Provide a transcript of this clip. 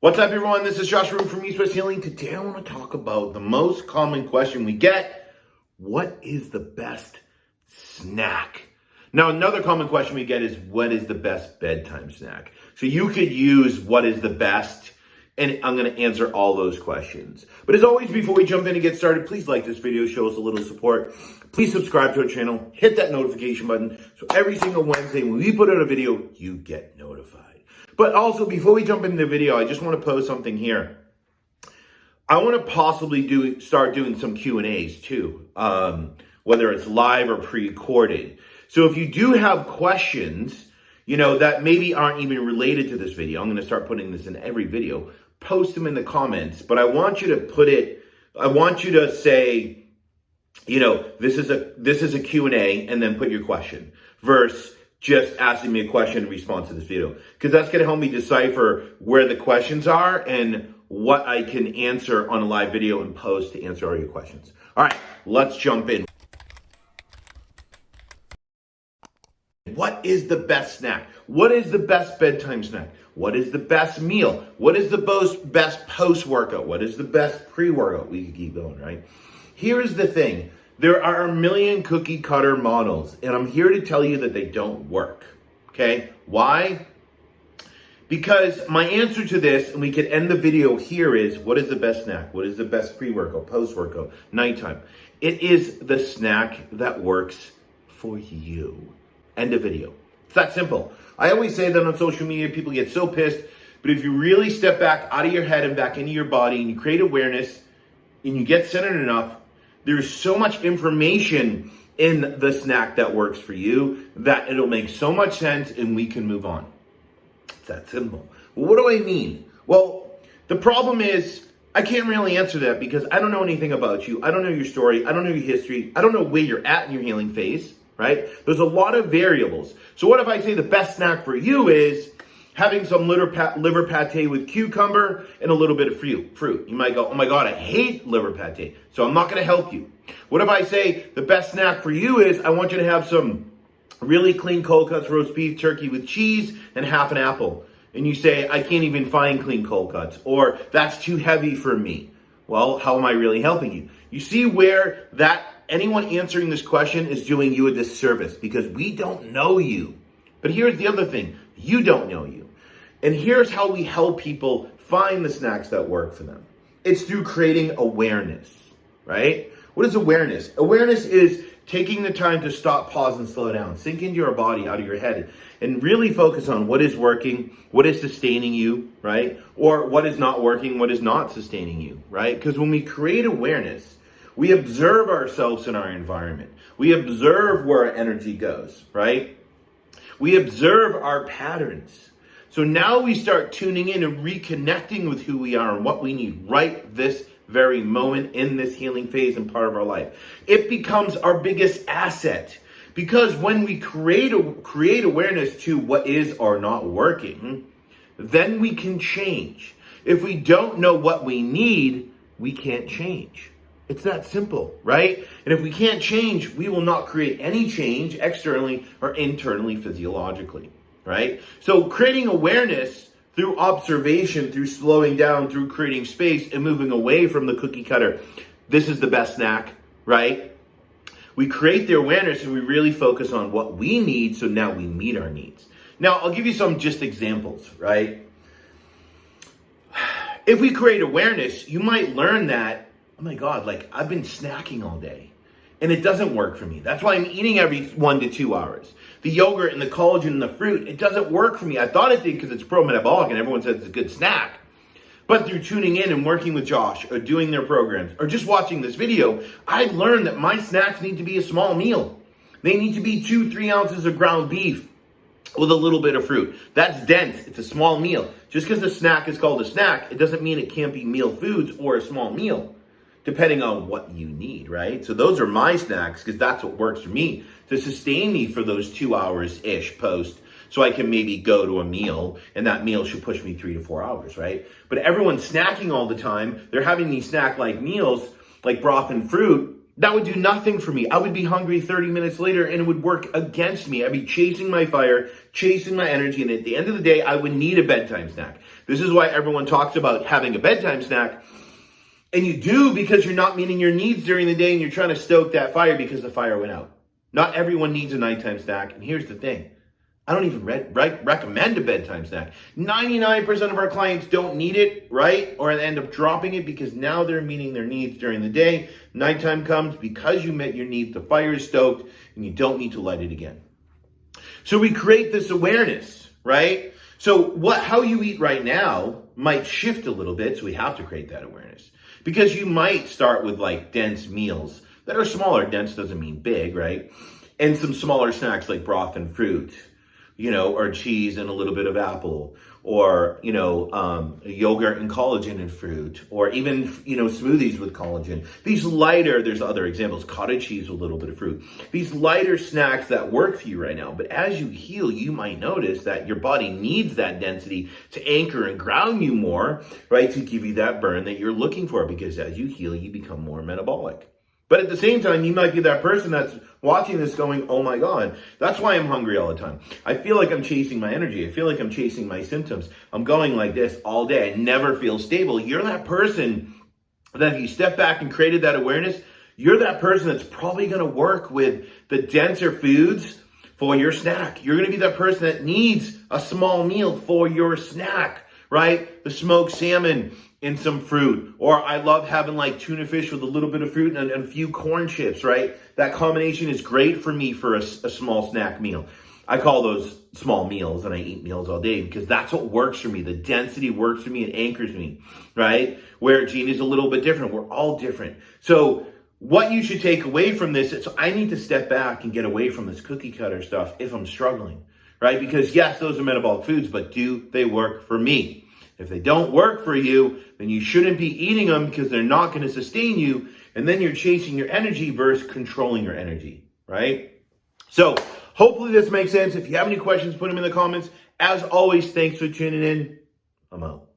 What's up, everyone? This is Josh Root from East West Healing. Today I want to talk about the most common question we get. What is the best snack? Now, another common question we get is, what is the best bedtime snack? So you could use what is the best, and I'm going to answer all those questions. But as always, before we jump in and get started, please like this video, show us a little support. Please subscribe to our channel, hit that notification button, so every single Wednesday when we put out a video, you get notified. But also, before we jump into the video, I just want to post something here. I want to possibly start doing some Q&As too, whether it's live or pre-recorded. So if you do have questions, that maybe aren't even related to this video, I'm going to start putting this in every video, post them in the comments. But I want you to say, this is a Q&A, and then put your question versus just asking me a question in response to this video, because that's going to help me decipher where the questions are and what I can answer on a live video and post to answer all your questions. All right, let's jump in. What is the best snack? What is the best bedtime snack? What is the best meal? What is the best post-workout? What is the best pre-workout? We can keep going, right? Here's the thing. There are a million cookie cutter models, and I'm here to tell you that they don't work, okay? Why? Because my answer to this, and we could end the video here, is what is the best snack? What is the best pre-workout, post-workout, nighttime? It is the snack that works for you. End of video. It's that simple. I always say that on social media, people get so pissed, but if you really step back out of your head and back into your body and you create awareness and you get centered enough, there's so much information in the snack that works for you that it'll make so much sense and we can move on. It's that simple. Well, what do I mean? Well, the problem is I can't really answer that because I don't know anything about you. I don't know your story. I don't know your history. I don't know where you're at in your healing phase, right? There's a lot of variables. So what if I say the best snack for you is having some liver pate with cucumber and a little bit of fruit. You might go, oh my God, I hate liver pate, so I'm not going to help you. What if I say the best snack for you is I want you to have some really clean cold cuts, roast beef, turkey with cheese, and half an apple. And you say, I can't even find clean cold cuts, or that's too heavy for me. Well, how am I really helping you? You see where anyone answering this question is doing you a disservice because we don't know you. But here's the other thing. You don't know you. And here's how we help people find the snacks that work for them. It's through creating awareness, right? What is awareness? Awareness is taking the time to stop, pause, and slow down. Sink into your body, out of your head, and really focus on what is working, what is sustaining you, right? Or what is not working, what is not sustaining you, right? Because when we create awareness, we observe ourselves in our environment. We observe where our energy goes, right? We observe our patterns. So now we start tuning in and reconnecting with who we are and what we need right this very moment in this healing phase and part of our life. It becomes our biggest asset because when we create awareness to what is or not working, then we can change. If we don't know what we need, we can't change. It's that simple, right? And if we can't change, we will not create any change externally or internally physiologically, right? So creating awareness through observation, through slowing down, through creating space and moving away from the cookie cutter. This is the best snack, right? We create the awareness and we really focus on what we need, so now we meet our needs. Now, I'll give you some just examples, right? If we create awareness, you might learn that, oh my God, I've been snacking all day and it doesn't work for me. That's why I'm eating every 1 to 2 hours. The yogurt and the collagen and the fruit, it doesn't work for me. I thought it did because it's pro-metabolic and everyone says it's a good snack. But through tuning in and working with Josh or doing their programs or just watching this video, I've learned that my snacks need to be a small meal. They need to be 2-3 ounces of ground beef with a little bit of fruit. That's dense. It's a small meal. Just because a snack is called a snack, it doesn't mean it can't be meal foods or a small meal, depending on what you need, right? So those are my snacks because that's what works for me to sustain me for those 2 hours-ish post, so I can maybe go to a meal, and that meal should push me 3 to 4 hours, right? But everyone's snacking all the time. They're having these snack-like meals, like broth and fruit, That would do nothing for me. I would be hungry 30 minutes later and it would work against me. I'd be chasing my fire, chasing my energy, and at the end of the day, I would need a bedtime snack. This is why everyone talks about having a bedtime snack. And you do because you're not meeting your needs during the day and you're trying to stoke that fire because the fire went out. Not everyone needs a nighttime snack. And here's the thing. I don't even recommend a bedtime snack. 99% of our clients don't need it, right? Or they end up dropping it because now they're meeting their needs during the day. Nighttime comes because you met your needs, the fire is stoked, and you don't need to light it again. So we create this awareness, right? So how you eat right now might shift a little bit, so we have to create that awareness. Because you might start with like dense meals that are smaller. Dense doesn't mean big, right? And some smaller snacks like broth and fruit, or cheese and a little bit of apple, or, yogurt and collagen and fruit, or even, smoothies with collagen. These lighter, there's other examples, cottage cheese with a little bit of fruit. These lighter snacks that work for you right now. But as you heal, you might notice that your body needs that density to anchor and ground you more, right? To give you that burn that you're looking for, because as you heal, you become more metabolic. But at the same time, you might be that person that's watching this going, oh my God, that's why I'm hungry all the time. I feel like I'm chasing my energy. I feel like I'm chasing my symptoms. I'm going like this all day. I never feel stable. You're that person that if you step back and created that awareness, you're that person that's probably going to work with the denser foods for your snack. You're going to be that person that needs a small meal for your snack, right? The smoked salmon and some fruit. Or I love having like tuna fish with a little bit of fruit and a few corn chips, right? That combination is great for me for a small snack meal. I call those small meals, and I eat meals all day because that's what works for me. The density works for me. It anchors me, right? Where Gene is a little bit different. We're all different. So what you should take away from this is I need to step back and get away from this cookie cutter stuff if I'm struggling, right? Because yes, those are metabolic foods, but do they work for me? If they don't work for you, then you shouldn't be eating them because they're not going to sustain you. And then you're chasing your energy versus controlling your energy, right? So hopefully this makes sense. If you have any questions, put them in the comments. As always, thanks for tuning in. I'm out.